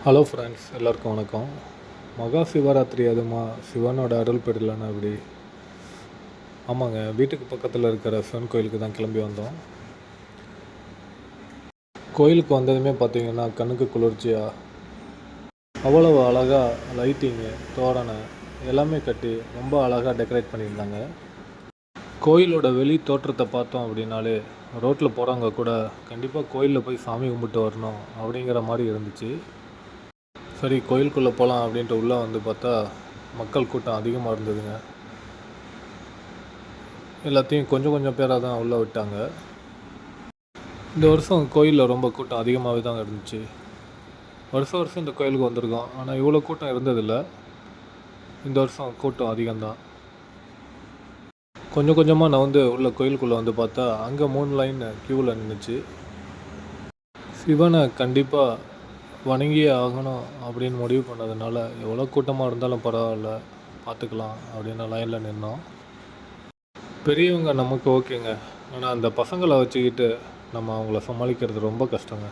Hello friends, எல்லாருக்கும் வணக்கம். மகா சிவராத்திரி அதுமா சிவனோட அருள் பெறலன்னா அப்படி ஆமாங்க, வீட்டுக்கு பக்கத்தில் இருக்கிற சிவன் கோயிலுக்கு தான் கிளம்பி வந்தோம். கோயிலுக்கு வந்ததுமே பார்த்திங்கன்னா கண்ணுக்கு குளிர்ச்சியாக அவ்வளவு அழகாக லைட்டிங்கு தோரணை எல்லாமே கட்டி ரொம்ப அழகாக டெக்கரேட் பண்ணியிருந்தாங்க. கோயிலோட வெளி தோற்றத்தை பார்த்தோம் அப்படின்னாலே ரோட்டில் போகிறவங்க கூட கண்டிப்பாக கோயிலில் போய் சாமி கும்பிட்டு வரணும் அப்படிங்கிற மாதிரி இருந்துச்சு. சரி, கோயிலுக்குள்ளே போகலாம் அப்படின்ட்டு உள்ளே வந்து பார்த்தா மக்கள் கூட்டம் அதிகமாக இருந்ததுங்க. எல்லாத்தையும் கொஞ்சம் கொஞ்சம் பேராக தான் உள்ளே விட்டாங்க. இந்த வருஷம் கோயிலில் ரொம்ப கூட்டம் அதிகமாகவே தான் இருந்துச்சு. வருஷம் இந்த கோயிலுக்கு வந்திருக்கோம், ஆனால் இவ்வளோ கூட்டம் இருந்ததில்லை. இந்த வருஷம் கூட்டம் அதிகம்தான். கொஞ்சம் கொஞ்சமாக நான் வந்து உள்ள கோயிலுக்குள்ளே வந்து பார்த்தா அங்கே 3 லைன் க்யூவில் நின்றுச்சு. சிவனை கண்டிப்பாக வணங்கியே ஆகணும் அப்படின்னு முடிவு பண்ணதுனால எவ்வளோ கூட்டமாக இருந்தாலும் பரவாயில்ல, பார்த்துக்கலாம் அப்படின்னு லைனில் நின்னோம். பெரியவங்க நமக்கு ஓகேங்க, ஆனால் அந்த பசங்களை வச்சுக்கிட்டு நம்ம அவங்கள சமாளிக்கிறது ரொம்ப கஷ்டங்க.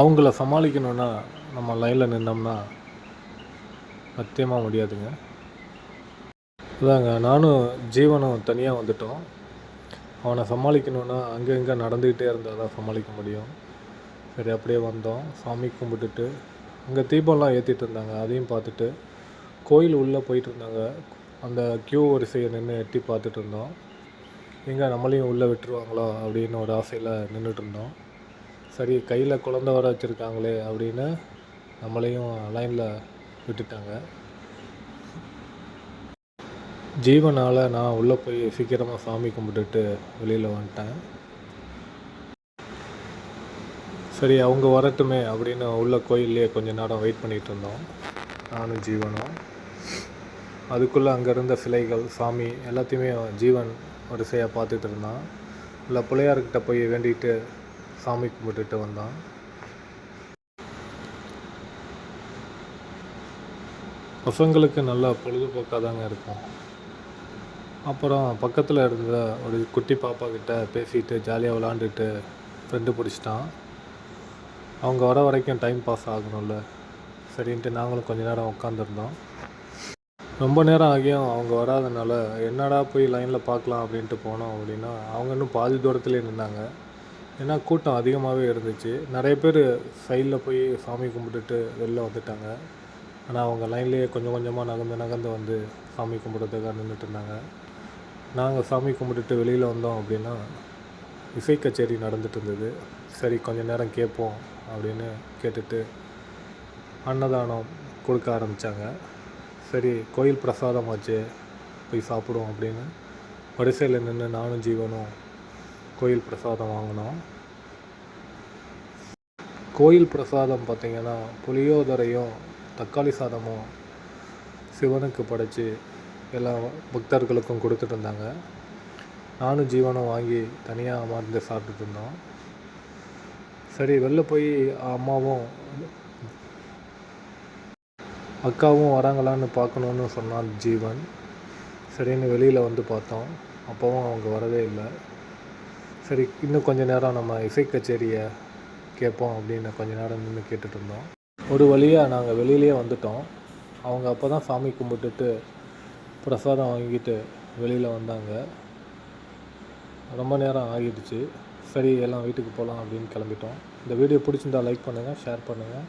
அவங்கள சமாளிக்கணுன்னா நம்ம லைனில் நின்னோம்னா சத்தியமாக முடியாதுங்க. அதாங்க, நானும் ஜீவனும் தனியாக வந்துட்டோம். அவனை சமாளிக்கணுன்னா அங்கே இங்கே நடந்துக்கிட்டே இருந்தால் தான் சமாளிக்க முடியும். சரி, அப்படியே வந்தோம். சாமி கும்பிட்டுட்டு அங்கே தீபம்லாம் ஏற்றிட்டு இருந்தாங்க, அதையும் பார்த்துட்டு கோயில் உள்ளே போயிட்டு இருந்தாங்க. அந்த க்யூ வரிசையை நின்று எட்டி பார்த்துட்டு இருந்தோம். எங்கே நம்மளையும் உள்ளே விட்டுருவாங்களோ அப்படின்னு ஒரு ஆசையில் நின்றுட்டு இருந்தோம். சரி, கையில் குழந்த வர வச்சுருக்காங்களே அப்படின்னு நம்மளையும் லைனில் விட்டுட்டாங்க. ஜீவனால் நான் உள்ளே போய் சீக்கிரமாக சாமி கும்பிட்டுட்டு வெளியில் வந்துட்டேன். சரி, அவங்க வரட்டுமே அப்படின்னு உள்ள கோயிலே கொஞ்சம் நேரம் வெயிட் பண்ணிகிட்டு இருந்தோம், நானும் ஜீவனும். அதுக்குள்ளே அங்கே இருந்த சிலைகள் சாமி எல்லாத்தையுமே ஜீவன் வரிசையாக பார்த்துட்டு இருந்தான். இல்லை, பிள்ளையார்கிட்ட போய் வேண்டிகிட்டு சாமி கும்பிட்டுட்டு வந்தான். பசங்களுக்கு நல்லா பொழுதுபோக்காக தாங்க இருக்கும். அப்புறம் பக்கத்தில் இருந்த ஒரு குட்டி பாப்பா கிட்ட பேசிட்டு ஜாலியாக விளாண்டுட்டு ஃப்ரெண்டு பிடிச்சிட்டான். அவங்க வர வரைக்கும் டைம் பாஸ் ஆகணும்ல, சரின்ட்டு நாங்களும் கொஞ்சம் நேரம் உட்காந்துருந்தோம். ரொம்ப நேரம் ஆகியும் அவங்க வராதனால என்னடா போய் லைனில் பார்க்கலாம் அப்படின்ட்டு போனோம். அப்படின்னா அவங்க இன்னும் பாதி தூரத்துலேயே நின்னாங்க. ஏன்னா கூட்டம் அதிகமாகவே இருந்துச்சு. நிறைய பேர் சைடில் போய் சாமி கும்பிட்டுட்டு வெளில வந்துட்டாங்க. ஆனால் அவங்க லைன்லேயே கொஞ்சம் கொஞ்சமாக நகர்ந்து வந்து சாமி கும்பிட்றதுக்காக நின்றுட்டு இருந்தாங்க. நாங்கள் சாமி கும்பிட்டுட்டு வெளியில் வந்தோம் அப்படின்னா இசை கச்சேரி நடந்துட்டு இருந்தது. சரி, கொஞ்சம் நேரம் கேட்போம் அப்படின்னு கேட்டுட்டு அன்னதானம் கொடுக்க ஆரம்பித்தாங்க. சரி, கோயில் பிரசாதம் ஆச்சு, போய் சாப்பிடுவோம் அப்படின்னு வரிசையில் நின்று நானும் ஜீவனும் கோயில் பிரசாதம் வாங்கினோம். கோயில் பிரசாதம் பார்த்திங்கன்னா புளியோதரையும் தக்காளி சாதமும் சிவனுக்கு படைச்சி எல்லா பக்தர்களுக்கும் கொடுத்துட்டு இருந்தாங்க. நானும் ஜீவனும் வாங்கி தனியாக அமர்ந்து சாப்பிட்டுட்டு இருந்தோம். சரி, வெளில போய் அம்மாவும் அக்காவும் வராங்களான்னு பார்க்கணுன்னு சொன்னான் ஜீவன். சரின்னு வெளியில் வந்து பார்த்தோம், அப்போவும் அவங்க வரவே இல்லை. சரி, இன்னும் கொஞ்சம் நேரம் நம்ம இசை கச்சேரியை கேட்போம் அப்படின்னு கொஞ்சம் நேரம் நின்று கேட்டுட்டு இருந்தோம். ஒரு வழியாக நாங்கள் வெளியிலேயே வந்துட்டோம். அவங்க அப்போ தான் சாமி கும்பிட்டுட்டு பிரசாதம் வாங்கிட்டு வெளியில் வந்தாங்க. ரொம்ப நேரம் ஆகிடுச்சு. சரி, எல்லாம் வீட்டுக்கு போகலாம் அப்படின்னு கிளம்பிட்டோம். இந்த வீடியோ பிடிச்சிருந்தா லைக் பண்ணுங்கள், ஷேர் பண்ணுங்கள்.